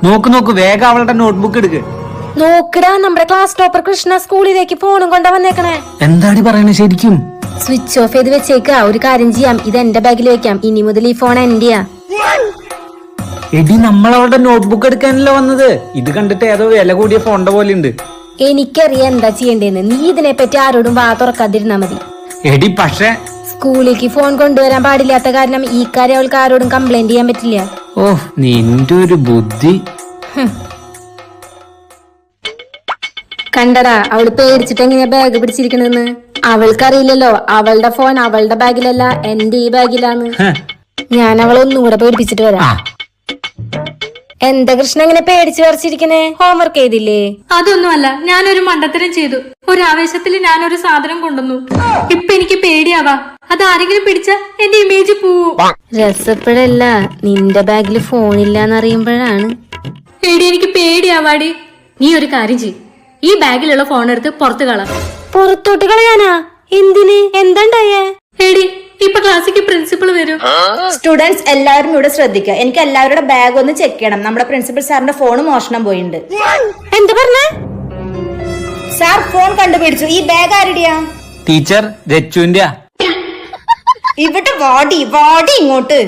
നോക്ക് നോക്ക്, വേഗം അവളുടെ നോട്ട്ബുക്ക് എടുക്ക്. നോക്കടാ, നമ്മുടെ ക്ലാസ് ടോപ്പർ കൃഷ്ണ സ്കൂളിലേക്ക് ഫോണും കൊണ്ടാ വന്നേക്കണേ. എന്താടി പറയണേ ശരിക്കും? സ്വിച്ച് ഓഫ് ചെയ്ത് വെച്ചേക്കാ. ഒരു കാര്യം ചെയ്യാം, ഇത് എന്റെ ബാഗിൽ വെക്കാം. ഇനി മുതൽ ഈ ഫോൺ എന്റെയാ. എടി, നമ്മൾ അവളുടെ നോട്ട്ബുക്ക് എടുക്കാനല്ലോ വന്നത്. ഇത് കണ്ടിട്ട് ഏതോ വില കൂടിയ ഫോണിന്റെ പോലെ ഉണ്ട്. എനിക്കറിയാം എന്താ ചെയ്യേണ്ടതെന്ന്. നീ ഇതിനെ പറ്റി ആരോടും വാ തുറക്കാതിരുന്നാ മതി. എടി പക്ഷേ സ്കൂളിലേക്ക് ഫോൺ കൊണ്ടുവരാൻ പാടില്ലാത്ത കാരണം ഈ കാര്യം അവൾക്ക് ആരോടും കംപ്ലൈന്റ് ചെയ്യാൻ പറ്റില്ല. ഓ, നിന്റെ ഒരു ബുദ്ധി. കണ്ടടാ, അവള് പേടിച്ചിട്ട് എങ്ങനെയാ ബാഗ് പിടിച്ചിരിക്കണെന്ന്. അവൾക്കറിയില്ലല്ലോ അവളുടെ ഫോൺ അവളുടെ ബാഗിലല്ല, എന്റെ ഈ ബാഗിലാന്ന്. ഞാൻ അവളെ ഒന്നും കൂടെ പേടിപ്പിച്ചിട്ട് വരാം. എന്താ കൃഷ്ണ ഇങ്ങനെ പേടിച്ചു വരച്ചിരിക്കണേ? ഹോംവർക്ക് ചെയ്തില്ലേ? അതൊന്നുമല്ല, ഞാനൊരു മണ്ടത്തരം ചെയ്തു. ഒരു ആവേശത്തിൽ ഞാനൊരു സാധനം കൊണ്ടുവന്നു. ഇപ്പൊ എനിക്ക് പേടിയാവാ. അത് ആരെങ്കിലും പിടിച്ച എന്റെ ഇമേജ് പോവും. രസപ്പെടല്ല, നിന്റെ ബാഗിൽ ഫോണില്ലാന്നറിയുമ്പോഴാണ്. എടി, എനിക്ക് പേടിയാവാടി. നീ ഒരു കാര്യം ചെയ്, ഈ ബാഗിലുള്ള ഫോൺ എടുത്ത് പുറത്ത് കള. പുറത്തോട്ട് കളയാനാ? എന്തിന്? എന്താണ്ടായേ? എടി, ഇപ്പൊ ക്ലാസ്സിക്ക് പ്രിൻസിപ്പൾ വരും. സ്റ്റുഡൻസ് എല്ലാവരും ഇവിടെ ശ്രദ്ധിക്കുക. എനിക്ക് എല്ലാവരുടെ ബാഗ് ഒന്ന് ചെക്ക് ചെയ്യണം. നമ്മുടെ പ്രിൻസിപ്പൽ സാറിന്റെ ഫോൺ മോഷണം പോയിട്ടുണ്ട്. എന്താ പറഞ്ഞേ? സാർ ഫോൺ കണ്ടുപിടിച്ചു. ഈ ബാഗ് ആരുടെയാ? ടീച്ചർ രച്ചുവിന്റെ. ഇവിടെ വാടി വാടി ഇങ്ങോട്ട്.